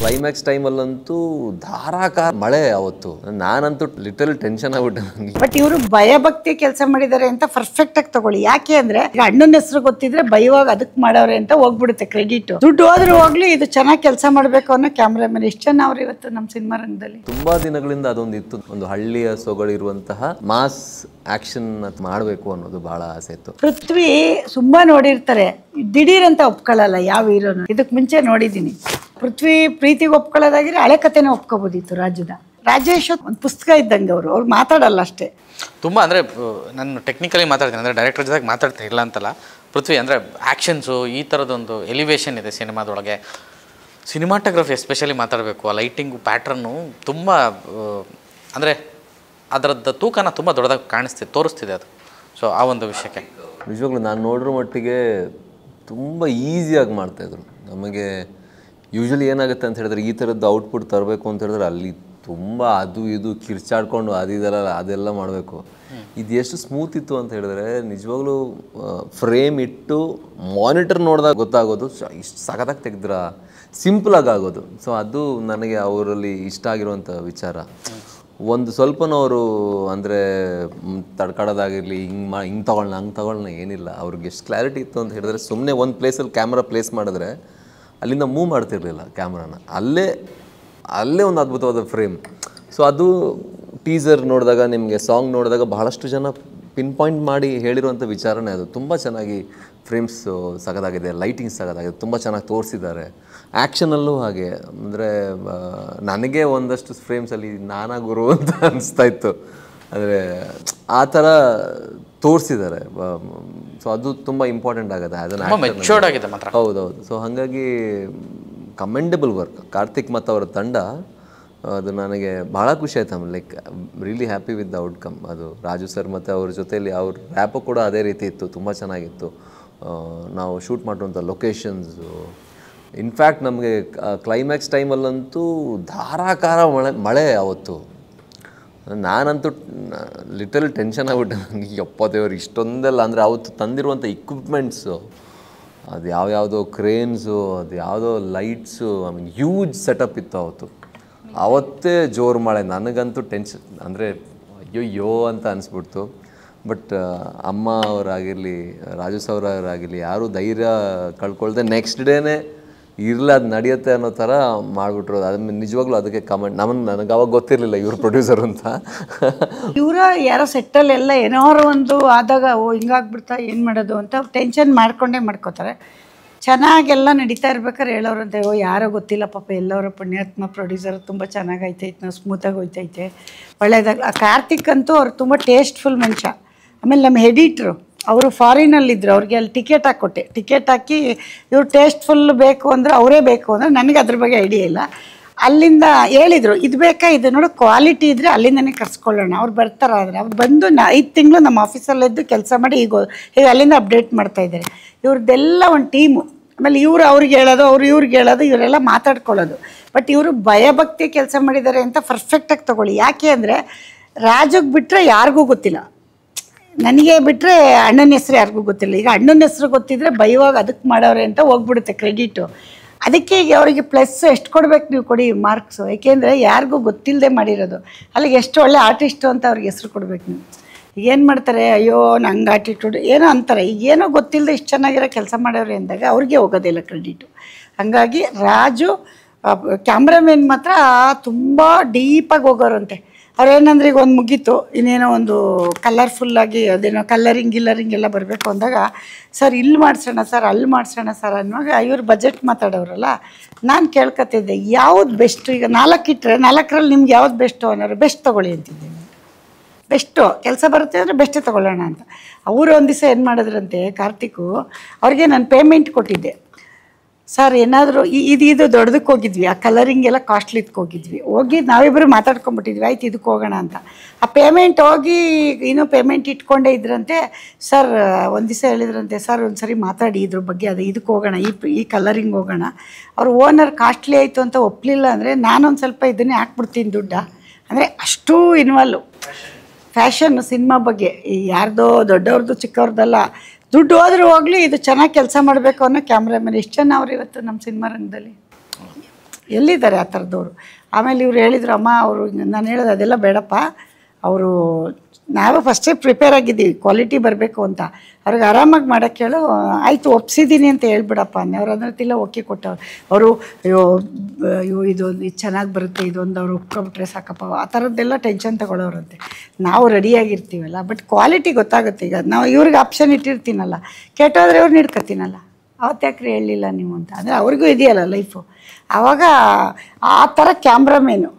Climax ಟೈಮಲ್ಲಂತೂ ಧಾರಾಕಾರ ಮಳೆ ಅವತ್ತು. ನಾನಂತೂ ಲಿಟರಲ್ ಟೆನ್ಷನ್ ಆಗ್ಬಿಟ್ಟೆ ನನಗೆ. ಬಟ್ ಇವರು ಭಯಭಕ್ತಿ ಕೆಲಸ ಮಾಡಿದ್ದಾರೆ ಅಂತ ಪರ್ಫೆಕ್ಟ್ ಆಗಿ ತಗೊಳ್ಳಿ. ಯಾಕೆ ಅಂದ್ರೆ ಈಗ ಅಣ್ಣನ ಹೆಸರು ಗೊತ್ತಿದ್ರೆ ಭಯವಾಗ ಅದಕ್ಕೆ ಮಾಡವ್ರೆ ಅಂತ ಹೋಗ್ಬಿಡುತ್ತೆ ಕ್ರೆಡಿಟ್. ದುಡ್ಡು ಹೋದ್ರೂ ಹೋಗ್ಲಿ, ಇದು ಚೆನ್ನಾಗಿ ಕೆಲಸ ಮಾಡಬೇಕು ಅನ್ನೋ ಕ್ಯಾಮ್ರಾಮನ್ ಎಷ್ಟು ಜನ ಅವ್ರು ಇವತ್ತು ನಮ್ಮ ಸಿನಿಮಾ ರಂಗದಲ್ಲಿ. ತುಂಬಾ ದಿನಗಳಿಂದ ಅದೊಂದು ಇತ್ತು, ಒಂದು ಹಳ್ಳಿಯ ಸೊಗಳಿರುವಂತಹ ಮಾಸ್ ಆಕ್ಷನ್ ಮಾಡಬೇಕು ಅನ್ನೋದು ಬಹಳ ಆಸೆ ಇತ್ತು. ಪೃಥ್ವಿ ತುಂಬಾ ನೋಡಿರ್ತಾರೆ, ದಿಢೀರ್ ಅಂತ ಒಪ್ಕೊಳ್ಳಲ್ಲ ಯಾವ ಹೀರೋನು. ಇದಕ್ಕೆ ಮುಂಚೆ ನೋಡಿದ್ದೀನಿ. ಪೃಥ್ವಿ ಪ್ರೀತಿಗೆ ಒಪ್ಕೊಳ್ಳೋದಾಗಿದ್ರೆ ಹಳೆ ಕಥೆನೇ ಒಪ್ಕೋಬೋದಿತ್ತು. ರಾಜೇಶ್ ಒಂದು ಪುಸ್ತಕ ಇದ್ದಂಗೆ ಅವ್ರು ಮಾತಾಡಲ್ಲ ಅಷ್ಟೇ. ತುಂಬ ಅಂದರೆ ನಾನು ಟೆಕ್ನಿಕಲಿ ಮಾತಾಡ್ತೀನಿ, ಅಂದರೆ ಡೈರೆಕ್ಟರ್ ಜೊತೆಗೆ ಮಾತಾಡ್ತಾ ಇಲ್ಲ ಅಂತಲ್ಲ. ಪೃಥ್ವಿ ಅಂದರೆ ಆ್ಯಕ್ಷನ್ಸು ಈ ಥರದೊಂದು ಎಲಿವೇಶನ್ ಇದೆ ಸಿನಿಮಾದೊಳಗೆ. ಸಿನಿಮಾಟೋಗ್ರಫಿ ಎಸ್ಪೆಷಲಿ ಮಾತಾಡಬೇಕು. ಆ ಲೈಟಿಂಗು ಪ್ಯಾಟ್ರನ್ನು ತುಂಬ ಅಂದರೆ ಅದರದ್ದು ತೂಕನ ತುಂಬ ದೊಡ್ಡದಾಗಿ ತೋರಿಸ್ತಿದೆ ಅದು. ಸೊ ಆ ಒಂದು ವಿಷಯಕ್ಕೆ ನಿಜವಾಗ್ಲೂ ನಾನು ನೋಡಿರೋ ಮಟ್ಟಿಗೆ ತುಂಬ ಈಸಿಯಾಗಿ ಮಾಡ್ತಾಯಿದ್ರು. ನಮಗೆ ಯೂಶ್ವಲಿ ಏನಾಗುತ್ತೆ ಅಂತ ಹೇಳಿದ್ರೆ, ಈ ಥರದ್ದು ಔಟ್ಪುಟ್ ತರಬೇಕು ಅಂತ ಹೇಳಿದ್ರೆ ಅಲ್ಲಿ ತುಂಬ ಅದು ಇದು ಕಿರ್ಚಾಡ್ಕೊಂಡು ಅದೆಲ್ಲ ಮಾಡಬೇಕು. ಇದು ಎಷ್ಟು ಸ್ಮೂತ್ ಇತ್ತು ಅಂತ ಹೇಳಿದ್ರೆ, ನಿಜವಾಗ್ಲೂ ಫ್ರೇಮ್ ಇಟ್ಟು ಮಾನಿಟರ್ ನೋಡಿದಾಗ ಗೊತ್ತಾಗೋದು ಇಷ್ಟು ಸಖತ್ತಾಗಿ ತೆಗೆದ್ರ, ಸಿಂಪಲಾಗಿ ಆಗೋದು. ಸೊ ಅದು ನನಗೆ ಅವರಲ್ಲಿ ಇಷ್ಟ ಆಗಿರುವಂಥ ವಿಚಾರ. ಒಂದು ಸ್ವಲ್ಪನೂ ಅವರು ಅಂದರೆ ತಡ್ಕಾಡೋದಾಗಿರಲಿ, ಹಿಂಗೆ ತಗೊಳ್ಳೋಣ ಹಂಗೆ ತಗೊಳ್ಳೋಣ ಏನಿಲ್ಲ. ಅವ್ರಿಗೆ ಎಷ್ಟು ಕ್ಲಾರಿಟಿ ಇತ್ತು ಅಂತ ಹೇಳಿದ್ರೆ, ಸುಮ್ಮನೆ ಒಂದು ಪ್ಲೇಸಲ್ಲಿ ಕ್ಯಾಮ್ರಾ ಪ್ಲೇಸ್ ಮಾಡಿದ್ರೆ ಅಲ್ಲಿಂದ ಮೂವ್ ಮಾಡ್ತಿರ್ಲಿಲ್ಲ ಕ್ಯಾಮ್ರಾನ. ಅಲ್ಲೇ ಒಂದು ಅದ್ಭುತವಾದ ಫ್ರೇಮ್. ಸೊ ಅದು ಟೀಸರ್ ನೋಡಿದಾಗ, ನಿಮಗೆ ಸಾಂಗ್ ನೋಡಿದಾಗ ಬಹಳಷ್ಟು ಜನ ಪಿನ್ ಪಾಯಿಂಟ್ ಮಾಡಿ ಹೇಳಿರುವಂಥ ವಿಚಾರನೇ ಅದು. ತುಂಬ ಚೆನ್ನಾಗಿ ಫ್ರೇಮ್ಸು ಸಖತ್ತಾಗಿದೆ, ಲೈಟಿಂಗ್ಸ್ ಸಖತ್ತಾಗಿದೆ, ತುಂಬ ಚೆನ್ನಾಗಿ ತೋರಿಸಿದ್ದಾರೆ. ಆ್ಯಕ್ಷನಲ್ಲೂ ಹಾಗೆ. ಅಂದರೆ ನನಗೆ ಒಂದಷ್ಟು ಫ್ರೇಮ್ಸಲ್ಲಿ ನಾನಾ ಗುರು ಅಂತ ಅನಿಸ್ತಾ ಇತ್ತು. ಅಂದರೆ ಆ ಥರ ತೋರಿಸಿದ್ದಾರೆ. ಸೊ ಅದು ತುಂಬ ಇಂಪಾರ್ಟೆಂಟ್ ಆಗುತ್ತೆ ಅದನ್ನು. ಹೌದೌದು. ಸೊ ಹಾಗಾಗಿ ಕಮೆಂಡಬಲ್ ವರ್ಕ್ ಕಾರ್ತಿಕ್ ಮತ್ತು ಅವರ ತಂಡ. ಅದು ನನಗೆ ಭಾಳ ಖುಷಿ ಆಯ್ತು. Like really happy with the outcome. ಅದು ರಾಜು ಸರ್ ಮತ್ತು ಅವ್ರ ಜೊತೆಯಲ್ಲಿ ಅವ್ರ ರ್ಯಾಪು ಕೂಡ ಅದೇ ರೀತಿ ಇತ್ತು, ತುಂಬ ಚೆನ್ನಾಗಿತ್ತು. ನಾವು ಶೂಟ್ ಮಾಡುವಂಥ ಲೊಕೇಶನ್ಸು, ಇನ್ಫ್ಯಾಕ್ಟ್ ನಮಗೆ ಕ್ಲೈಮ್ಯಾಕ್ಸ್ ಟೈಮಲ್ಲಂತೂ ಧಾರಾಕಾರ ಮಳೆ ಅವತ್ತು. ನಾನಂತೂ ಲಿಟರಲ್ ಟೆನ್ಷನ್ ಆಗ್ಬಿಟ್ಟೆ ನನಗೆ. ದೇವರು ಇಷ್ಟೊಂದೆಲ್ಲ ಅಂದರೆ ಅವತ್ತು ತಂದಿರುವಂಥ ಇಕ್ವಿಪ್ಮೆಂಟ್ಸು, ಅದು ಯಾವ್ಯಾವುದೋ ಕ್ರೇನ್ಸು, ಅದು ಯಾವುದೋ lights, I mean huge setup ಇತ್ತು ಅವತ್ತು. ಆವತ್ತೇ ಜೋರು ಮಳೆ. ನನಗಂತೂ ಟೆನ್ಷನ್ ಅಂದರೆ ಅಯ್ಯೋ ಅಂತ ಅನಿಸ್ಬಿಡ್ತು. ಬಟ್ ಅಮ್ಮ ಅವರಾಗಿರಲಿ, ರಾಜು ಸರ್ ಅವರಾಗಿರಲಿ, ಯಾರೂ ಧೈರ್ಯ ಕಳ್ಕೊಳ್ದೆ ನೆಕ್ಸ್ಟ್ ಡೇನೇ ಇರಲ್ಲ ಅದು ನಡೆಯುತ್ತೆ ಅನ್ನೋ ಥರ ಮಾಡಿಬಿಟ್ರು. ಅದನ್ನ ನಿಜವಾಗ್ಲೂ ಅದಕ್ಕೆ ಕಮೆಂಟ್. ನನಗೆ ಅವಾಗ ಗೊತ್ತಿರಲಿಲ್ಲ ಇವ್ರು ಪ್ರೊಡ್ಯೂಸರ್ ಅಂತ. ಇವರ ಯಾರೋ ಸೆಟ್ಟಲ್ಲೆಲ್ಲ ಏನಾರು ಒಂದು ಆದಾಗ ಹಿಂಗಾಗ್ಬಿಡ್ತಾ ಏನು ಮಾಡೋದು ಅಂತ ಟೆನ್ಷನ್ ಮಾಡ್ಕೋತಾರೆ. ಚೆನ್ನಾಗೆಲ್ಲ ನಡೀತಾ ಇರ್ಬೇಕಾದ್ರೆ ಹೇಳೋರಂತೆ, ಯಾರೋ ಗೊತ್ತಿಲ್ಲ ಪಾಪ, ಎಲ್ಲವರ ಪುಣ್ಯಾತ್ಮ ಪ್ರೊಡ್ಯೂಸರ್, ತುಂಬ ಚೆನ್ನಾಗೈತೆ, ನಾವು ಸ್ಮೂತಾಗಿ ಹೋಯ್ತೈತೆ, ಒಳ್ಳೇದಾಗ. ಕಾರ್ತಿಕ್ ಅಂತೂ ಅವ್ರು ತುಂಬ ಟೇಸ್ಟ್ಫುಲ್ ಮನುಷ್ಯ. ಆಮೇಲೆ ನಮ್ಮ ಎಡಿಟ್ರು ಅವರು ಫಾರಿನಲ್ಲಿದ್ದರು, ಅವ್ರಿಗೆ ಅಲ್ಲಿ ಟಿಕೆಟ್ ಹಾಕ್ಕೊಟ್ಟೆ. ಟಿಕೆಟ್ ಹಾಕಿ ಇವ್ರು ಟೇಸ್ಟ್ಫುಲ್ ಬೇಕು ಅಂದರೆ ಅವರೇ ಬೇಕು ಅಂದರೆ, ನನಗೆ ಅದ್ರ ಬಗ್ಗೆ ಐಡಿಯಾ ಇಲ್ಲ. ಅಲ್ಲಿಂದ ಹೇಳಿದರು, ಇದು ಬೇಕಾ, ಇದು ನೋಡು ಕ್ವಾಲಿಟಿ ಇದ್ದರೆ ಅಲ್ಲಿಂದನೇ ಕರ್ಸ್ಕೊಳ್ಳೋಣ. ಅವ್ರು ಬರ್ತಾರೆ. ಆದರೆ ಅವ್ರು ಬಂದು 5 ತಿಂಗಳು ನಮ್ಮ ಆಫೀಸಲ್ಲಿದ್ದು ಕೆಲಸ ಮಾಡಿ ಈಗ ಅಲ್ಲಿಂದ ಅಪ್ಡೇಟ್ ಮಾಡ್ತಾಯಿದ್ದಾರೆ. ಇವ್ರದ್ದೆಲ್ಲ ಒಂದು ಟೀಮು. ಆಮೇಲೆ ಅವ್ರಿಗೆ ಹೇಳೋದು, ಇವ್ರಿಗೆ ಹೇಳೋದು, ಇವರೆಲ್ಲ ಮಾತಾಡ್ಕೊಳ್ಳೋದು. ಬಟ್ ಇವರು ಭಯಭಕ್ತಿ ಕೆಲಸ ಮಾಡಿದ್ದಾರೆ ಅಂತ ಪರ್ಫೆಕ್ಟಾಗಿ ತಗೊಳ್ಳಿ. ಯಾಕೆ ಅಂದರೆ ರಾಜಗೆ ಬಿಟ್ಟರೆ ಯಾರಿಗೂ ಗೊತ್ತಿಲ್ಲ, ನನಗೆ ಬಿಟ್ಟರೆ ಅಣ್ಣನ ಹೆಸರು ಯಾರಿಗೂ ಗೊತ್ತಿಲ್ಲ. ಈಗ ಅಣ್ಣನ ಹೆಸರು ಗೊತ್ತಿದ್ರೆ ಭಯವಾಗ ಅದಕ್ಕೆ ಮಾಡವ್ರೆ ಅಂತ ಹೋಗ್ಬಿಡುತ್ತೆ ಕ್ರೆಡಿಟು. ಅದಕ್ಕೆ ಈಗ ಅವರಿಗೆ ಪ್ಲಸ್ ಎಷ್ಟು ಕೊಡ್ಬೇಕು ನೀವು ಕೊಡಿ ಮಾರ್ಕ್ಸು. ಏಕೆಂದರೆ ಯಾರಿಗೂ ಗೊತ್ತಿಲ್ಲದೆ ಮಾಡಿರೋದು. ಅಲ್ಲಿಗೆ ಎಷ್ಟು ಒಳ್ಳೆ ಆರ್ಟಿಸ್ಟು ಅಂತ ಅವ್ರಿಗೆ ಹೆಸರು ಕೊಡ್ಬೇಕು ನೀವು. ಏನು ಮಾಡ್ತಾರೆ, ಅಯ್ಯೋ ನಂಗೆ ಆಟಿಟ್ಯೂಡ್ ಏನೋ ಅಂತಾರೆ. ಈಗೇನೋ ಗೊತ್ತಿಲ್ಲದೆ ಇಷ್ಟು ಚೆನ್ನಾಗಿರೋ ಕೆಲಸ ಮಾಡೋರು ಅಂದಾಗ ಅವ್ರಿಗೆ ಹೋಗೋದಿಲ್ಲ ಕ್ರೆಡಿಟು. ಹಾಗಾಗಿ ರಾಜು ಕ್ಯಾಮ್ರಾಮೇನ್ ಮಾತ್ರ ತುಂಬ ಡೀಪಾಗಿ ಹೋಗೋರಂತೆ. ಅವ್ರೇನಂದ್ರೆ ಈಗ ಒಂದು ಮುಗೀತು, ಇನ್ನೇನೋ ಒಂದು ಕಲರ್ಫುಲ್ಲಾಗಿ ಅದೇನೋ ಕಲ್ಲರಿಂಗ್ ಎಲ್ಲ ಬರಬೇಕು ಅಂದಾಗ, ಸರ್ ಇಲ್ಲಿ ಮಾಡಿಸೋಣ ಸರ್, ಅಲ್ಲಿ ಮಾಡಿಸೋಣ ಸರ್ ಅನ್ನುವಾಗ ಇವ್ರು ಬಜೆಟ್ ಮಾತಾಡೋರಲ್ಲ. ನಾನು ಕೇಳ್ಕೊತಿದ್ದೆ ಯಾವ್ದು ಬೆಸ್ಟು. ಈಗ 4 ಇಟ್ಟರೆ 4ರಲ್ಲಿ ನಿಮ್ಗೆ ಯಾವ್ದು ಬೆಸ್ಟು ಅನ್ನೋರು, ಬೆಸ್ಟ್ ತೊಗೊಳ್ಳಿ ಅಂತಿದ್ದೀನಿ. ಬೆಸ್ಟು ಕೆಲಸ ಬರುತ್ತೆ ಅಂದರೆ ಬೆಸ್ಟೇ ತೊಗೊಳ್ಳೋಣ ಅಂತ. ಅವರು ಒಂದು ದಿವಸ ಏನು ಮಾಡಿದ್ರಂತೆ ಕಾರ್ತಿಕು, ಅವ್ರಿಗೆ ನಾನು ಪೇಮೆಂಟ್ ಕೊಟ್ಟಿದ್ದೆ. ಸರ್ ಏನಾದರೂ ಇದು ದೊಡ್ಡದಕ್ಕೆ ಹೋಗಿದ್ವಿ, ಆ ಕಲರಿಂಗ್ ಎಲ್ಲ ಕಾಸ್ಟ್ಲಿದಕ್ಕೆ ಹೋಗಿ ನಾವಿಬ್ಬರು ಮಾತಾಡ್ಕೊಂಬಿಟ್ಟಿದ್ವಿ, ಆಯ್ತು ಇದಕ್ಕೆ ಹೋಗೋಣ ಅಂತ. ಆ ಪೇಮೆಂಟ್ ಹೋಗಿ ಇನ್ನೂ ಪೇಮೆಂಟ್ ಇಟ್ಕೊಂಡೇ ಇದ್ರಂತೆ. ಸರ್ ಒಂದು ದಿವಸ ಹೇಳಿದ್ರಂತೆ, ಸರ್ ಒಂದು ಸರಿ ಮಾತಾಡಿ ಇದ್ರ ಬಗ್ಗೆ, ಅದು ಇದಕ್ಕೆ ಹೋಗೋಣ, ಈ ಕಲರಿಂಗ್ ಹೋಗೋಣ. ಅವ್ರು ಓನರ್ ಕಾಸ್ಟ್ಲಿ ಆಯಿತು ಅಂತ ಒಪ್ಪಲಿಲ್ಲ ಅಂದರೆ ನಾನೊಂದು ಸ್ವಲ್ಪ ಇದನ್ನೇ ಹಾಕ್ಬಿಡ್ತೀನಿ ದುಡ್ಡ. ಅಂದರೆ ಅಷ್ಟೂ ಇನ್ವಾಲ್ವ್ ಫ್ಯಾಷನ್ ಸಿನಿಮಾ ಬಗ್ಗೆ. ಯಾರ್ದೋ ದೊಡ್ಡವ್ರದ್ದು ಚಿಕ್ಕವ್ರದ್ದಲ್ಲ, ದುಡ್ಡು ಹೋದ್ರೂ ಹೋಗಲಿ, ಇದು ಚೆನ್ನಾಗಿ ಕೆಲಸ ಮಾಡಬೇಕು ಅನ್ನೋ ಕ್ಯಾಮ್ರಾಮನ್ ಎಷ್ಟು ಜನ ಅವ್ರು ಇವತ್ತು ನಮ್ಮ ಸಿನಿಮಾ ರಂಗದಲ್ಲಿ. ಎಲ್ಲಿದ್ದಾರೆ ಆ ಥರದವ್ರು. ಆಮೇಲೆ ಇವ್ರು ಹೇಳಿದ್ರು, ಅಮ್ಮ ಅವರು, ನಾನು ಹೇಳಿದೆ ಅದೆಲ್ಲ ಬೇಡಪ್ಪ, ಅವರು ನಾವು ಫಸ್ಟೇ ಪ್ರಿಪೇರ್ ಆಗಿದ್ದೀವಿ ಕ್ವಾಲಿಟಿ ಬರಬೇಕು ಅಂತ, ಅವ್ರಿಗೆ ಆರಾಮಾಗಿ ಮಾಡೋಕ್ಕೆ ಹೇಳು, ಆಯಿತು ಒಪ್ಸಿದ್ದೀನಿ ಅಂತ ಹೇಳ್ಬಿಡಪ್ಪ ಅಂದೆ. ಅವ್ರು ಅದರತ್ತಿಲ್ಲ ಓಕೆ ಕೊಟ್ಟವ್ರು. ಅವರು ಇದು ಚೆನ್ನಾಗಿ ಬರುತ್ತೆ ಇದೊಂದು ಅವ್ರು ಒಪ್ಕೊಬಿಟ್ರೆ ಸಾಕಪ್ಪ, ಆ ಥರದ್ದೆಲ್ಲ ಟೆನ್ಷನ್ ತೊಗೊಳ್ಳೋರಂತೆ. ನಾವು ರೆಡಿಯಾಗಿರ್ತೀವಲ್ಲ, ಬಟ್ ಕ್ವಾಲಿಟಿ ಗೊತ್ತಾಗುತ್ತೆ. ಈಗ ನಾವು ಇವ್ರಿಗೆ ಆಪ್ಷನ್ ಇಟ್ಟಿರ್ತೀನಲ್ಲ, ಕೆಟ್ಟೋದ್ರೆ ಅವ್ರು ಹಿಡ್ಕೊತೀನಲ್ಲ, ಅವತ್ತ್ಯಾಕ್ರಿ ಹೇಳಲಿಲ್ಲ ನೀವು ಅಂತ. ಅಂದರೆ ಅವ್ರಿಗೂ ಇದೆಯಲ್ಲ ಲೈಫು. ಆವಾಗ ಆ ಥರ ಕ್ಯಾಮ್ರಾಮೇನು,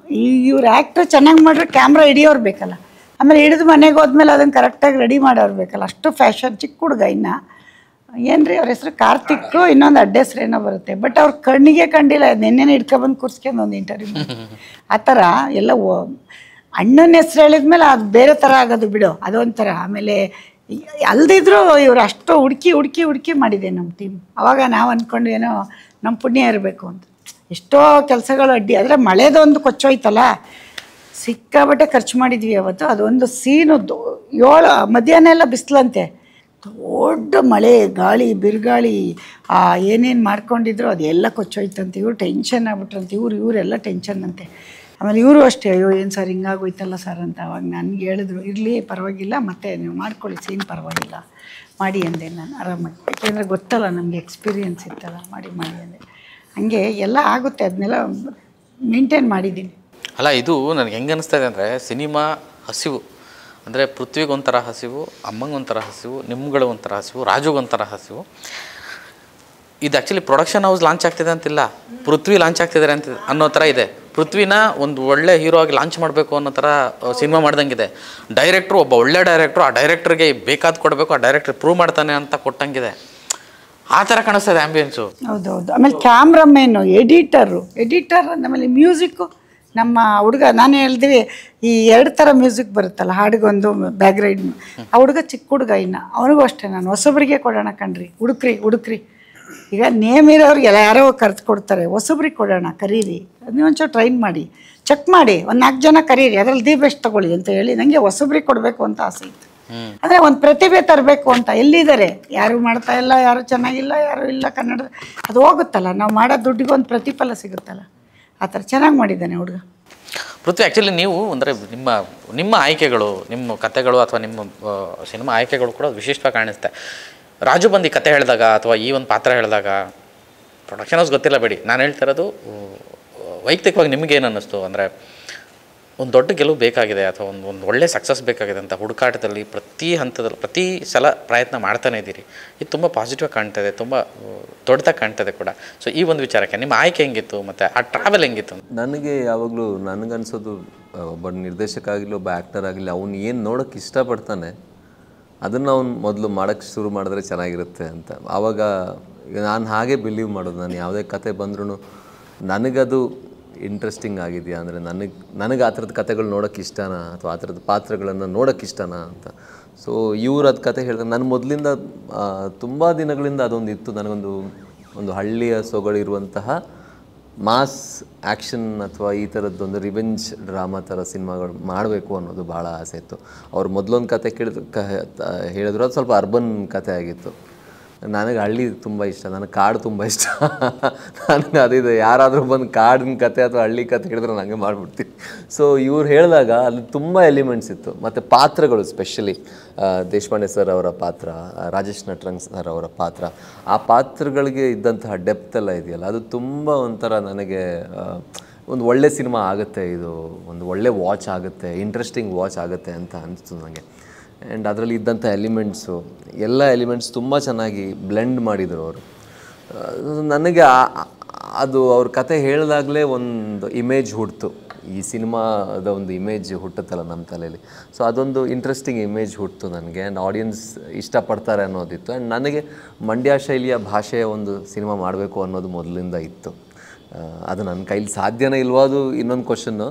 ಇವ್ರು ಆ್ಯಕ್ಟ್ರ್ ಚೆನ್ನಾಗಿ ಮಾಡಿದ್ರೆ ಕ್ಯಾಮ್ರಾ ಹಿಡಿಯೋರು ಬೇಕಲ್ಲ, ಆಮೇಲೆ ಹಿಡಿದು ಮನೆಗೆ ಹೋದ್ಮೇಲೆ ಅದನ್ನು ಕರೆಕ್ಟಾಗಿ ರೆಡಿ ಮಾಡೋರು ಬೇಕಲ್ಲ. ಅಷ್ಟು ಫ್ಯಾಷನ್. ಚಿಕ್ಕ ಹುಡುಗ ಇನ್ನು ಏನು ರೀ ಅವ್ರ ಹೆಸರು ಕಾರ್ತಿಕ್, ಇನ್ನೊಂದು ಅಡ್ಡ ಹೆಸ್ರು ಏನೋ ಬರುತ್ತೆ, ಬಟ್ ಅವ್ರ ಕಣ್ಣಿಗೆ ಕಂಡಿಲ್ಲ. ನೆನ್ನೆನೇ ಹಿಡ್ಕೊಬಂದು ಕೂರಿಸ್ಕೊಂಡು ಒಂದು ಇಂಟರ್ವ್ಯೂ ಆ ಥರ ಎಲ್ಲ. ಅಣ್ಣನ ಹೆಸ್ರು ಹೇಳಿದ್ಮೇಲೆ ಅದು ಬೇರೆ ಥರ ಆಗೋದು ಬಿಡು, ಅದೊಂಥರ. ಆಮೇಲೆ ಅಲ್ದಿದ್ರು ಇವರು ಅಷ್ಟು ಹುಡುಕಿ ಮಾಡಿದೆ ನಮ್ಮ ಟೀಮ್. ಆವಾಗ ನಾವು ಅಂದ್ಕೊಂಡು ಏನೋ ನಮ್ಮ ಪುಣ್ಯ ಇರಬೇಕು ಅಂತ. ಎಷ್ಟೋ ಕೆಲಸಗಳು ಅಡ್ಡಿ, ಆದರೆ ಮಳೆದೊಂದು ಕೊಚ್ಚೋಯ್ತಲ್ಲ, ಸಿಕ್ಕಾಬಟ್ಟೆ ಖರ್ಚು ಮಾಡಿದ್ವಿ ಅವತ್ತು. ಅದೊಂದು ಸೀನು ಮಧ್ಯಾಹ್ನ ಎಲ್ಲ ಬಿಸಿಲಂತೆ, ದೊಡ್ಡ ಮಳೆ, ಗಾಳಿ, ಬಿರುಗಾಳಿ, ಏನೇನು ಮಾಡ್ಕೊಂಡಿದ್ರು ಅದೆಲ್ಲ ಕೊಚ್ಚೋಯ್ತಂತೆ. ಇವ್ರು ಟೆನ್ಷನ್ ಆಗ್ಬಿಟ್ರಂತೆ, ಇವರೆಲ್ಲ ಟೆನ್ಷನ್ ಅಂತೆ. ಆಮೇಲೆ ಇವರು ಅಷ್ಟೇ, ಅಯ್ಯೋ ಏನು ಸರ್ ಹಿಂಗಾಗೋಯ್ತಲ್ಲ ಸರ್ ಅಂತ. ಅವಾಗ ನನಗೆ ಹೇಳಿದ್ರು, ಇರಲಿ ಪರವಾಗಿಲ್ಲ, ಮತ್ತೆ ನೀವು ಮಾಡ್ಕೊಳ್ಳಿ ಸೀನ್, ಪರವಾಗಿಲ್ಲ ಮಾಡಿ ಅಂದೆ ನಾನು ಆರಾಮಾಗಿ. ಯಾಕೆಂದರೆ ಗೊತ್ತಲ್ಲ ನಮಗೆ, ಎಕ್ಸ್ಪೀರಿಯೆನ್ಸ್ ಇತ್ತಲ್ಲ, ಮಾಡಿ ಅಂದೆ. ಹಾಗೆ ಎಲ್ಲ ಆಗುತ್ತೆ, ಅದನ್ನೆಲ್ಲ ಮೇಂಟೈನ್ ಮಾಡಿದ್ದೀನಿ. ಅಲ್ಲ, ಇದು ನನಗೆ ಹೆಂಗೆ ಅನ್ನಿಸ್ತಾ ಇದೆ ಅಂದರೆ, ಸಿನಿಮಾ ಹಸಿವು ಅಂದರೆ ಪೃಥ್ವಿಗೊಂಥರ ಹಸಿವು, ಅಮ್ಮಂಗೊಂಥರ ಹಸಿವು, ನಿಮ್ಗಳು ಒಂಥರ ಹಸಿವು, ರಾಜುಗೊಂಥರ ಹಸಿವು. ಇದು ಆ್ಯಕ್ಚುಲಿ ಪ್ರೊಡಕ್ಷನ್ ಹೌಸ್ ಲಾಂಚ್ ಆಗ್ತಿದೆ ಅಂತಿಲ್ಲ, ಪೃಥ್ವಿ ಲಾಂಚ್ ಆಗ್ತಿದ್ದಾರೆ ಅಂತ ಅನ್ನೋ ಥರ ಇದೆ. ಪೃಥ್ವಿನ ಒಂದು ಒಳ್ಳೆ ಹೀರೋ ಆಗಿ ಲಾಂಚ್ ಮಾಡಬೇಕು ಅನ್ನೋ ಥರ ಸಿನಿಮಾ ಮಾಡ್ದಂಗಿದೆ. ಡೈರೆಕ್ಟ್ರು, ಒಬ್ಬ ಒಳ್ಳೆ ಡೈರೆಕ್ಟ್ರು, ಆ ಡೈರೆಕ್ಟ್ರಿಗೆ ಬೇಕಾದ ಕೊಡಬೇಕು, ಆ ಡೈರೆಕ್ಟ್ರ್ ಪ್ರೂವ್ ಮಾಡ್ತಾನೆ ಅಂತ ಕೊಟ್ಟಂಗಿದೆ. ಆ ಥರ ಕಾಣಿಸ್ತದೆ ಆ್ಯಂಬಿಯನ್ಸು. ಹೌದೌದು. ಆಮೇಲೆ ಕ್ಯಾಮ್ರಾಮೇನು, ಎಡಿಟರ್, ಆಮೇಲೆ ಮ್ಯೂಸಿಕ್ಕು. ನಮ್ಮ ಹುಡುಗ, ನಾನು ಹೇಳ್ತೀವಿ, ಈ 2 ಥರ ಮ್ಯೂಸಿಕ್ ಬರುತ್ತಲ್ಲ, ಹಾಡಿಗೊಂದು ಬ್ಯಾಕ್ಗ್ರೌಂಡ್. ಆ ಹುಡುಗ ಚಿಕ್ಕ ಹುಡುಗ ಇನ್ನು, ಅವನಿಗೂ ಅಷ್ಟೇ ನಾನು ಹೊಸಬ್ರಿಗೆ ಕೊಡೋಣ ಕಣ್ರಿ, ಹುಡುಕ್ರಿ. ಈಗ ನೇಮ್ ಇರೋರಿಗೆಲ್ಲ ಯಾರೋ ಕರೆದು ಕೊಡ್ತಾರೆ, ಹೊಸಬ್ರಿಗೆ ಕೊಡೋಣ, ಕರೀರಿ, ನೀವು ಒಂಚೂರು ಟ್ರೈನ್ ಮಾಡಿ, ಚೆಕ್ ಮಾಡಿ, ಒಂದು 4 ಜನ ಕರೀರಿ, ಅದರಲ್ಲಿ ದಿ ಬೆಸ್ಟ್ ತೊಗೊಳ್ಳಿ ಅಂತ ಹೇಳಿ ನನಗೆ ಹೊಸಬ್ರಿಗೆ ಕೊಡಬೇಕು ಅಂತ ಆಸೆ ಇತ್ತು. ಅಂದರೆ ಒಂದು ಪ್ರತಿಭೆ ತರಬೇಕು ಅಂತ. ಎಲ್ಲಿದ್ದಾರೆ, ಯಾರು ಮಾಡ್ತಾ ಇಲ್ಲ, ಯಾರು ಚೆನ್ನಾಗಿಲ್ಲ, ಯಾರು ಇಲ್ಲ ಕನ್ನಡ, ಅದು ಹೋಗುತ್ತಲ್ಲ, ನಾವು ಮಾಡೋ ದುಡ್ಡಿಗೆ ಒಂದು ಪ್ರತಿಫಲ ಸಿಗುತ್ತಲ್ಲ, ಆ ಥರ ಚೆನ್ನಾಗಿ ಮಾಡಿದ್ದಾನೆ ಹುಡುಗ. ಪೃಥ್ವಿ, ಆ್ಯಕ್ಚುಲಿ ನೀವು ಅಂದರೆ ನಿಮ್ಮ ಆಯ್ಕೆಗಳು, ನಿಮ್ಮ ಕಥೆಗಳು ಅಥವಾ ನಿಮ್ಮ ಸಿನಿಮಾ ಆಯ್ಕೆಗಳು ಕೂಡ ವಿಶಿಷ್ಟವಾಗಿ ಕಾಣಿಸುತ್ತೆ. ರಾಜು ಬಂದು ಈ ಕತೆ ಹೇಳಿದಾಗ ಅಥವಾ ಈ ಒಂದು ಪಾತ್ರ ಹೇಳಿದಾಗ, ಪ್ರೊಡಕ್ಷನ್ ಹೌಸ್ ಗೊತ್ತಿಲ್ಲ ಬಿಡಿ, ನಾನು ಹೇಳ್ತಾ ಇರೋದು ವೈಯಕ್ತಿಕವಾಗಿ ನಿಮಗೇನು ಅನ್ನಿಸ್ತು? ಅಂದರೆ ಒಂದು ದೊಡ್ಡ ಗೆಲುವು ಬೇಕಾಗಿದೆ ಅಥವಾ ಒಂದು ಒಳ್ಳೆ ಸಕ್ಸಸ್ ಬೇಕಾಗಿದೆ ಅಂತ ಹುಡುಕಾಟದಲ್ಲಿ ಪ್ರತಿ ಹಂತದಲ್ಲಿ ಪ್ರತಿ ಸಲ ಪ್ರಯತ್ನ ಮಾಡ್ತಾನೆ ಇದ್ದೀರಿ. ಇದು ತುಂಬ ಪಾಸಿಟಿವ್ ಕಾಣ್ತದೆ, ತುಂಬ ದೊಡ್ಡದಾಗಿ ಕಾಣ್ತದೆ ಕೂಡ. ಸೊ ಈ ಒಂದು ವಿಚಾರಕ್ಕೆ ನಿಮ್ಮ ಆಯ್ಕೆ ಹೆಂಗಿತ್ತು ಮತ್ತು ಆ ಟ್ರಾವೆಲ್ ಹೆಂಗಿತ್ತು? ನನಗೆ ಯಾವಾಗಲೂ ನನಗನ್ಸೋದು, ಒಬ್ಬ ನಿರ್ದೇಶಕ ಆಗಲಿ, ಒಬ್ಬ ಆ್ಯಕ್ಟರ್ ಆಗಲಿ, ಅವ್ನು ಏನು ನೋಡೋಕ್ಕೆ ಇಷ್ಟಪಡ್ತಾನೆ ಅದನ್ನು ಅವ್ನು ಮೊದಲು ಮಾಡೋಕ್ಕೆ ಶುರು ಮಾಡಿದ್ರೆ ಚೆನ್ನಾಗಿರುತ್ತೆ ಅಂತ. ಆವಾಗ ನಾನು ಹಾಗೆ ಬಿಲೀವ್ ಮಾಡೋದು. ನಾನು ಯಾವುದೇ ಕತೆ ಬಂದ್ರೂ ನನಗದು ಇಂಟ್ರೆಸ್ಟಿಂಗ್ ಆಗಿದೆಯಾ, ಅಂದರೆ ನನಗೆ ಆ ಥರದ ಕತೆಗಳು ನೋಡೋಕ್ಕೆ ಇಷ್ಟನಾ, ಅಥವಾ ಆ ಥರದ ಪಾತ್ರಗಳನ್ನು ನೋಡೋಕ್ಕೆ ಇಷ್ಟನಾ ಅಂತ. ಸೊ ಇವ್ರು ಅದು ಕತೆ ಹೇಳಿದ್ರೆ, ನನ್ನ ಮೊದಲಿಂದ ತುಂಬ ದಿನಗಳಿಂದ ಅದೊಂದು ಇತ್ತು ನನಗೊಂದು ಹಳ್ಳಿಯ ಸೊಗಡಿರುವಂತಹ ಮಾಸ್ ಆ್ಯಕ್ಷನ್ ಅಥವಾ ಈ ಥರದ್ದೊಂದು ರಿವೆಂಜ್ ಡ್ರಾಮಾ ಥರ ಸಿನಿಮಾಗಳು ಮಾಡಬೇಕು ಅನ್ನೋದು ಭಾಳ ಆಸೆ ಇತ್ತು. ಅವ್ರು ಮೊದಲೊಂದು ಕತೆ ಹೇಳಿದ್ರು, ಅದು ಸ್ವಲ್ಪ ಅರ್ಬನ್ ಕತೆ ಆಗಿತ್ತು. ನನಗೆ ಹಳ್ಳಿ ತುಂಬ ಇಷ್ಟ, ನನಗೆ ಕಾಡು ತುಂಬ ಇಷ್ಟ. ನನಗೆ ಅದಿದೆ, ಯಾರಾದರೂ ಬಂದು ಕಾಡಿನ ಕತೆ ಅಥವಾ ಹಳ್ಳಿ ಕತೆ ಹೇಳಿದ್ರೆ ನನಗೆ ಮಾಡಿಬಿಡ್ತೀನಿ. ಸೊ ಇವ್ರು ಹೇಳಿದಾಗ ಅಲ್ಲಿ ತುಂಬ ಎಲಿಮೆಂಟ್ಸ್ ಇತ್ತು. ಮತ್ತು ಪಾತ್ರಗಳು, ಸ್ಪೆಷಲಿ ದೇಶಪಾಂಡೆ ಸರ್ ಅವರ ಪಾತ್ರ, ರಾಜೇಶ್ ನಟರಂಗ್ ಸರ್ ಅವರ ಪಾತ್ರ, ಆ ಪಾತ್ರಗಳಿಗೆ ಇದ್ದಂತಹ ಡೆಪ್ತ್ ಎಲ್ಲ ಇದೆಯಲ್ಲ, ಅದು ತುಂಬ ಒಂಥರ ನನಗೆ ಒಂದು ಒಳ್ಳೆ ಸಿನಿಮಾ ಆಗುತ್ತೆ, ಇದು ಒಂದು ಒಳ್ಳೆ ವಾಚ್ ಆಗುತ್ತೆ, ಇಂಟ್ರೆಸ್ಟಿಂಗ್ ವಾಚ್ ಆಗುತ್ತೆ ಅಂತ ಅನಿಸ್ತು ನನಗೆ. ಆ್ಯಂಡ್ ಅದರಲ್ಲಿ ಇದ್ದಂಥ ಎಲ್ಲ ಎಲಿಮೆಂಟ್ಸ್ ತುಂಬ ಚೆನ್ನಾಗಿ ಬ್ಲೆಂಡ್ ಮಾಡಿದರು ಅವರು. ನನಗೆ ಅದು ಅವ್ರ ಕತೆ ಹೇಳಿದಾಗಲೇ ಒಂದು ಇಮೇಜ್ ಹುಟ್ಟಿತು, ಈ ಸಿನಿಮಾದ ಒಂದು ಇಮೇಜ್ ಹುಟ್ಟುತ್ತಲ್ಲ ನಮ್ಮ ತಲೆಯಲ್ಲಿ. ಸೊ ಅದೊಂದು ಇಂಟ್ರೆಸ್ಟಿಂಗ್ ಇಮೇಜ್ ಹುಟ್ಟಿತು ನನಗೆ. ಆ್ಯಂಡ್ ಆಡಿಯನ್ಸ್ ಇಷ್ಟಪಡ್ತಾರೆ ಅನ್ನೋದಿತ್ತು. ಆ್ಯಂಡ್ ನನಗೆ ಮಂಡ್ಯ ಶೈಲಿಯ ಭಾಷೆಯ ಒಂದು ಸಿನಿಮಾ ಮಾಡಬೇಕು ಅನ್ನೋದು ಮೊದಲಿಂದ ಇತ್ತು. ಅದು ನನ್ನ ಕೈಲಿ ಸಾಧ್ಯನೇ ಇಲ್ವೋ, ಅದು ಇನ್ನೊಂದು ಕ್ವಶನ್ನು.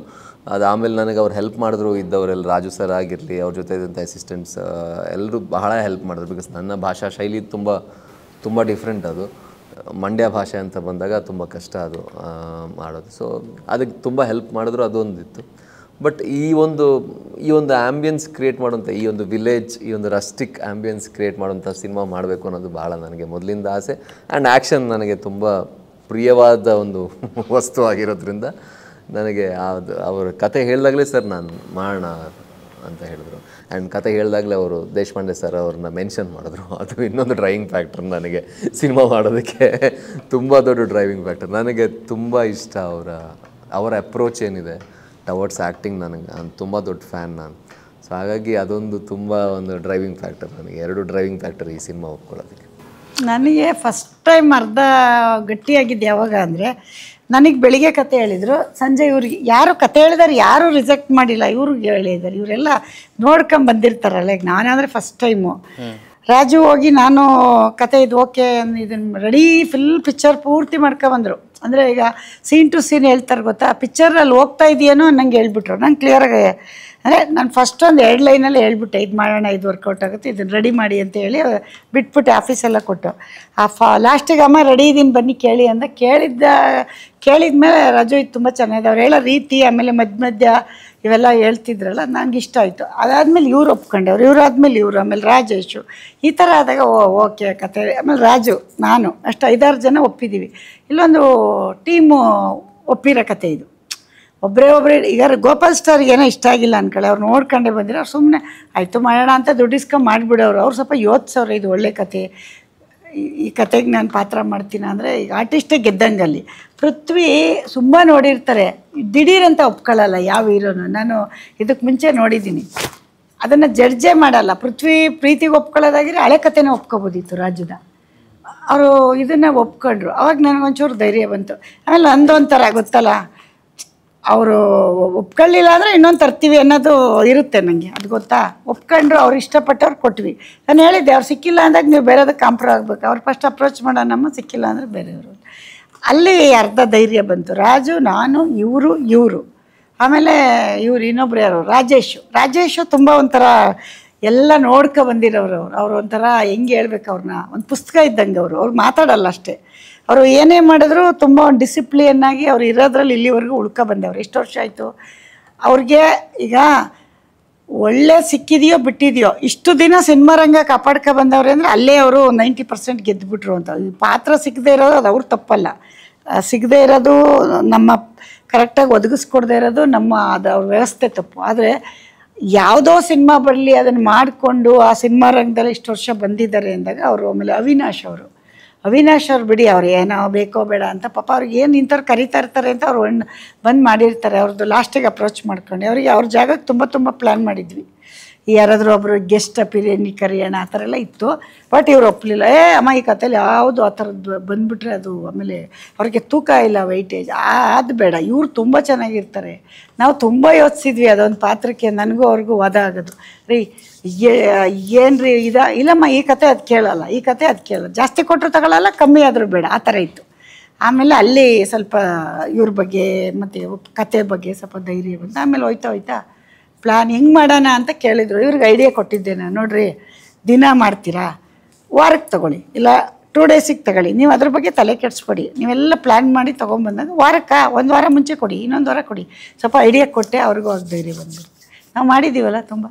ಅದು ಆಮೇಲೆ ನನಗೆ ಅವ್ರು ಹೆಲ್ಪ್ ಮಾಡಿದ್ರು, ಇದ್ದವರೆಲ್ಲ ರಾಜು ಸರ್ ಆಗಿರಲಿ, ಅವ್ರ ಜೊತೆ ಇದ್ದಂಥ ಅಸಿಸ್ಟೆಂಟ್ಸ್ ಎಲ್ಲರೂ ಬಹಳ ಹೆಲ್ಪ್ ಮಾಡಿದ್ರು. ಬಿಕಾಸ್ ನನ್ನ ಭಾಷಾ ಶೈಲಿ ತುಂಬ ಡಿಫ್ರೆಂಟ್. ಅದು ಮಂಡ್ಯ ಭಾಷೆ ಅಂತ ಬಂದಾಗ ತುಂಬ ಕಷ್ಟ ಅದು ಮಾಡೋದು. ಸೊ ಅದಕ್ಕೆ ತುಂಬ ಹೆಲ್ಪ್ ಮಾಡಿದ್ರು, ಅದೊಂದಿತ್ತು. ಬಟ್ ಈ ಒಂದು ಆ್ಯಂಬಿಯನ್ಸ್ ಕ್ರಿಯೇಟ್ ಮಾಡುವಂಥ, ಈ ಒಂದು ವಿಲೇಜ್, ಈ ಒಂದು ರಸ್ಟಿಕ್ ಆ್ಯಂಬಿಯನ್ಸ್ ಕ್ರಿಯೇಟ್ ಮಾಡುವಂಥ ಸಿನಿಮಾ ಮಾಡಬೇಕು ಅನ್ನೋದು ಭಾಳ ನನಗೆ ಮೊದಲಿಂದ ಆಸೆ. ಆ್ಯಂಡ್ ಆ್ಯಕ್ಷನ್ ನನಗೆ ತುಂಬ ಪ್ರಿಯವಾದ ಒಂದು ವಸ್ತು ಆಗಿರೋದ್ರಿಂದ ನನಗೆ ಅದು ಅವ್ರ ಕತೆ ಹೇಳಿದಾಗಲೇ ಸರ್ ನಾನು ಮಾಡೋಣ ಅಂತ ಹೇಳಿದ್ರು. ಆ್ಯಂಡ್ ಕತೆ ಹೇಳಿದಾಗಲೇ ಅವರು ದೇಶಪಾಂಡೆ ಸರ್ ಅವ್ರನ್ನ ಮೆನ್ಷನ್ ಮಾಡಿದ್ರು. ಅದು ಇನ್ನೊಂದು ಡ್ರೈವಿಂಗ್ ಫ್ಯಾಕ್ಟರ್ ನನಗೆ ಸಿನಿಮಾ ಮಾಡೋದಕ್ಕೆ ತುಂಬ ದೊಡ್ಡ ಡ್ರೈವಿಂಗ್ ಫ್ಯಾಕ್ಟರ್. ನನಗೆ ತುಂಬ ಇಷ್ಟ ಅವರ ಅಪ್ರೋಚ್ ಏನಿದೆ ಟವರ್ಡ್ಸ್ ಆ್ಯಕ್ಟಿಂಗ್. ನಾನು ತುಂಬ ದೊಡ್ಡ ಫ್ಯಾನ್ ನಾನು. ಸೊ ಹಾಗಾಗಿ ಅದೊಂದು ತುಂಬ ಒಂದು ಡ್ರೈವಿಂಗ್ ಫ್ಯಾಕ್ಟರ್ ನನಗೆ. 2 ಡ್ರೈವಿಂಗ್ ಫ್ಯಾಕ್ಟರ್ ಈ ಸಿನಿಮಾ ಒಪ್ಕೊಳ್ಳೋದಕ್ಕೆ. ನನಗೆ ಫಸ್ಟ್ ಟೈಮ್ ಅರ್ಧ ಗಟ್ಟಿಯಾಗಿದ್ದು ಯಾವಾಗ ಅಂದರೆ, ನನಗೆ ಬೆಳಿಗ್ಗೆ ಕತೆ ಹೇಳಿದರು, ಸಂಜೆ ಇವ್ರಿಗೆ ಯಾರು ಕತೆ ಹೇಳಿದಾರೆ ಯಾರೂ ರಿಜೆಕ್ಟ್ ಮಾಡಿಲ್ಲ, ಇವ್ರಿಗೆ ಹೇಳಿದ್ದಾರೆ. ಇವರೆಲ್ಲ ನೋಡ್ಕೊಂಡು ಬಂದಿರ್ತಾರಲ್ಲ. ಈಗ ನಾನಾದರೆ ಫಸ್ಟ್ ಟೈಮು ರಾಜು ಹೋಗಿ ನಾನು ಕತೆ ಇದು ಓಕೆ ಇದನ್ನು ರೆಡಿ ಫುಲ್ ಪಿಕ್ಚರ್ ಪೂರ್ತಿ ಮಾಡ್ಕೊಬಂದರು. ಅಂದರೆ ಈಗ ಸೀನ್ ಟು ಸೀನ್ ಹೇಳ್ತಾರೆ ಗೊತ್ತಾ, ಪಿಕ್ಚರಲ್ಲಿ ಹೋಗ್ತಾ ಇದೆಯೇನೋ ನಂಗೆ ಹೇಳ್ಬಿಟ್ರು. ನಂಗೆ ಕ್ಲಿಯರಾಗಿ ಅಂದರೆ ನಾನು ಫಸ್ಟ್ ಒಂದು 2 ಲೈನಲ್ಲಿ ಹೇಳ್ಬಿಟ್ಟೆ, ಇದು ಮಾಡೋಣ, ಇದು ವರ್ಕೌಟ್ ಆಗುತ್ತೆ, ಇದನ್ನು ರೆಡಿ ಮಾಡಿ ಅಂತ ಹೇಳಿ ಬಿಟ್ಬಿಟ್ಟು ಆಫೀಸೆಲ್ಲ ಕೊಟ್ಟು ಲಾಸ್ಟಿಗೆ ಅಮ್ಮ ರೆಡಿ ಇದ್ದೀನಿ ಬನ್ನಿ ಕೇಳಿ ಅಂತ ಕೇಳಿದ ಮೇಲೆ ರಾಜು ಇದು ತುಂಬ ಚೆನ್ನಾಗಿದೆ ಅವ್ರು ಹೇಳೋ ರೀತಿ, ಆಮೇಲೆ ಮಧ್ಯ ಇವೆಲ್ಲ ಹೇಳ್ತಿದ್ರಲ್ಲ ನನಗೆ ಇಷ್ಟ ಆಯಿತು. ಅದಾದಮೇಲೆ ಇವ್ರು ಒಪ್ಕೊಂಡವ್ರು, ಇವ್ರು ಆದಮೇಲೆ ಇವರು, ಆಮೇಲೆ ರಾಜೇಶು, ಈ ಥರ ಆದಾಗ ಓಕೆ ಕತೆ. ಆಮೇಲೆ ರಾಜು ನಾನು ಅಷ್ಟು 5-6 ಜನ ಒಪ್ಪಿದ್ದೀವಿ. ಇಲ್ಲೊಂದು ಟೀಮು ಒಪ್ಪಿರೋ ಕತೆ ಇದು. ಒಬ್ಬರೇ ಈಗ ಗೋಪಾಲ್ ಸ್ಟಾರ್ಗೆ ಏನೋ ಇಷ್ಟ ಆಗಿಲ್ಲ ಅನ್ಕೊಳ್ಳಿ, ಅವ್ರು ನೋಡ್ಕೊಂಡೇ ಬಂದಿರೋ, ಅವ್ರು ಸುಮ್ಮನೆ ಆಯಿತು ಮಾಡೋಣ ಅಂತ ದುಡ್ಡಿಸ್ಕೊಂಡು ಮಾಡಿಬಿಡೋರು. ಅವ್ರು ಸ್ವಲ್ಪ ಯೋಚಿಸೋರು, ಇದು ಒಳ್ಳೆ ಕತೆ, ಈ ಕತೆಗೆ ನಾನು ಪಾತ್ರ ಮಾಡ್ತೀನಿ ಅಂದರೆ ಈಗ ಆರ್ಟಿಸ್ಟೇ ಗೆದ್ದಂಗಲ್ಲಿ. ಪೃಥ್ವಿ ತುಂಬ ನೋಡಿರ್ತಾರೆ, ದಿಢೀರಂತ ಒಪ್ಕೊಳ್ಳಲ್ಲ ಯಾವ ಹೀರೋನು. ನಾನು ಇದಕ್ಕೆ ಮುಂಚೆ ನೋಡಿದ್ದೀನಿ, ಅದನ್ನು ಜಡ್ಜೇ ಮಾಡಲ್ಲ. ಪೃಥ್ವಿ ಪ್ರೀತಿಗೆ ಒಪ್ಕೊಳ್ಳೋದಾಗಿದ್ರೆ ಹಳೆ ಕತೆನೇ ಒಪ್ಕೊಬೋದಿತ್ತು ರಾಜುದ. ಅವರು ಇದನ್ನು ಒಪ್ಕೊಂಡ್ರು. ಅವಾಗ ನನಗೊಂಚೂರು ಧೈರ್ಯ ಬಂತು. ಆಮೇಲೆ ಒಂದೊಂಥರ ಗೊತ್ತಲ್ಲ, ಅವರು ಒಪ್ಕೊಳ್ಳಿಲ್ಲ ಅಂದರೆ ಇನ್ನೊಂದು ತರ್ತೀವಿ ಅನ್ನೋದು ಇರುತ್ತೆ ನನಗೆ, ಅದು ಗೊತ್ತಾ. ಒಪ್ಕೊಂಡ್ರು, ಅವ್ರು ಇಷ್ಟಪಟ್ಟವ್ರು ಕೊಟ್ವಿ. ನಾನು ಹೇಳಿದ್ದೆ, ಅವ್ರು ಸಿಕ್ಕಿಲ್ಲ ಅಂದಾಗ ನೀವು ಬೇರೆದಕ್ಕೆ ಕಾಂಪ್ರೂವ್ ಆಗ್ಬೇಕು, ಅವ್ರು ಫಸ್ಟ್ ಅಪ್ರೋಚ್ ಮಾಡೋಣಮ್ಮ, ಸಿಕ್ಕಿಲ್ಲ ಅಂದರೆ ಬೇರೆಯವರು. ಅಲ್ಲಿ ಅರ್ಧ ಧೈರ್ಯ ಬಂತು. ರಾಜು, ನಾನು, ಇವರು ಆಮೇಲೆ ಇವ್ರು ಇನ್ನೊಬ್ರು ಯಾರು ರಾಜೇಶು ತುಂಬ ಒಂಥರ ಎಲ್ಲ ನೋಡ್ಕೊ ಬಂದಿರೋರು. ಅವ್ರು ಒಂಥರ ಹೆಂಗೆ ಹೇಳ್ಬೇಕು, ಅವ್ರನ್ನ ಒಂದು ಪುಸ್ತಕ ಇದ್ದಂಗೆ. ಅವ್ರು ಮಾತಾಡಲ್ಲ ಅಷ್ಟೇ, ಅವರು ಏನೇ ಮಾಡಿದ್ರು ತುಂಬ ಒಂದು ಡಿಸಿಪ್ಲಿನ್ನಾಗಿ ಅವ್ರು ಇರೋದ್ರಲ್ಲಿ ಇಲ್ಲಿವರೆಗೂ ಬಂದವ್ರು. ಎಷ್ಟು ವರ್ಷ ಆಯಿತು ಅವ್ರಿಗೆ. ಈಗ ಒಳ್ಳೆ ಸಿಕ್ಕಿದೆಯೋ ಬಿಟ್ಟಿದೆಯೋ, ಇಷ್ಟು ದಿನ ಸಿನಿಮಾ ರಂಗ ಕಾಪಾಡ್ಕೊ ಬಂದವ್ರೆ ಅಂದರೆ ಅಲ್ಲೇ ಅವರು 90% ಗೆದ್ದುಬಿಟ್ರು ಅಂತ. ಈ ಪಾತ್ರ ಸಿಗದೆ ಇರೋದು ಅದು ಅವ್ರು ತಪ್ಪಲ್ಲ, ಸಿಗದೆ ಇರೋದು ನಮ್ಮ ಕರೆಕ್ಟಾಗಿ ಒದಗಿಸ್ಕೊಡದೇ ಇರೋದು ಅದು ಅವ್ರ ವ್ಯವಸ್ಥೆ ತಪ್ಪು. ಆದರೆ ಯಾವುದೋ ಸಿನಿಮಾ ಬರಲಿ ಅದನ್ನು ಮಾಡಿಕೊಂಡು ಆ ಸಿನಿಮಾ ರಂಗದಲ್ಲಿ ಇಷ್ಟು ವರ್ಷ ಬಂದಿದ್ದಾರೆ ಅಂದಾಗ ಅವರು. ಆಮೇಲೆ ಅವಿನಾಶ್ ಅವ್ರು ಬಿಡಿ, ಅವ್ರು ಏನೋ ಬೇಕೋ ಬೇಡ ಅಂತ ಪಾಪ ಅವ್ರಿಗೆ ಏನು ಇಂಥವ್ರು ಕರಿತಾ ಇರ್ತಾರೆ ಅಂತ ಅವ್ರು ಬಂದು ಮಾಡಿರ್ತಾರೆ. ಅವ್ರದ್ದು ಲಾಸ್ಟಿಗೆ ಅಪ್ರೋಚ್ ಮಾಡ್ಕೊಂಡು ಅವ್ರಿಗೆ ಅವ್ರ ಜಾಗಕ್ಕೆ ತುಂಬ ಪ್ಲ್ಯಾನ್ ಮಾಡಿದ್ವಿ. ಯಾರಾದರೂ ಒಬ್ಬರು ಗೆಸ್ಟ್ ಕರಿಯೋಣ ಆ ಥರ ಎಲ್ಲ ಇತ್ತು. ಬಟ್ ಇವ್ರು ಒಪ್ಪಲಿಲ್ಲ. ಅಮ್ಮ ಈ ಕಥೆಯಲ್ಲಿ ಯಾವುದು ಆ ಥರದ್ದು ಬಂದುಬಿಟ್ರೆ ಅದು ಆಮೇಲೆ ಅವ್ರಿಗೆ ತೂಕ ಇಲ್ಲ, ವೈಟೇಜ್ ಅದು ಬೇಡ, ಇವ್ರು ತುಂಬ ಚೆನ್ನಾಗಿರ್ತಾರೆ. ನಾವು ತುಂಬ ಯೋಚಿಸಿದ್ವಿ ಅದೊಂದು ಪಾತ್ರಕ್ಕೆ. ನನಗೂ ಅವ್ರಿಗೂ ವಾದ ಆಗೋದು, ರೀ ಏನು ರೀ ಇಲ್ಲಮ್ಮ ಈ ಕತೆ ಅದು ಕೇಳಲ್ಲ, ಈ ಕತೆ ಅದು ಕೇಳಲ್ಲ, ಜಾಸ್ತಿ ಕೊಟ್ಟರು ತಗೊಳ್ಳಲ್ಲ, ಕಮ್ಮಿ ಆದರೂ ಬೇಡ, ಆ ಥರ ಇತ್ತು. ಆಮೇಲೆ ಅಲ್ಲಿ ಸ್ವಲ್ಪ ಇವ್ರ ಬಗ್ಗೆ ಮತ್ತು ಕತೆ ಬಗ್ಗೆ ಸ್ವಲ್ಪ ಧೈರ್ಯ ಬಂತು. ಆಮೇಲೆ ಹೋಯ್ತಾ ಪ್ಲ್ಯಾನ್ ಹೆಂಗೆ ಮಾಡೋಣ ಅಂತ ಕೇಳಿದರು. ಇವ್ರಿಗೆ ಐಡಿಯಾ ಕೊಟ್ಟಿದ್ದೆ ನಾನು, ನೋಡಿರಿ ದಿನ ಮಾಡ್ತೀರಾ, ವಾರಕ್ಕೆ ತೊಗೊಳ್ಳಿ, ಇಲ್ಲ 2 ಡೇಸಿಗೆ ತಗೊಳ್ಳಿ, ನೀವು ಅದ್ರ ಬಗ್ಗೆ ತಲೆ ಕೆಡಿಸ್ಕೊಡಿ, ನೀವೆಲ್ಲ ಪ್ಲ್ಯಾನ್ ಮಾಡಿ ತೊಗೊಂಬಂದಾಗ ವಾರಕ್ಕೆ 1 ವಾರ ಮುಂಚೆ ಕೊಡಿ, ಇನ್ನೊಂದು ವಾರ ಕೊಡಿ. ಸ್ವಲ್ಪ ಐಡಿಯಾ ಕೊಟ್ಟೆ, ಅವ್ರಿಗೂ ಧೈರ್ಯ ಬಂದ್ಬಿಟ್ಟು ನಾವು ಮಾಡಿದ್ದೀವಲ್ಲ ತುಂಬ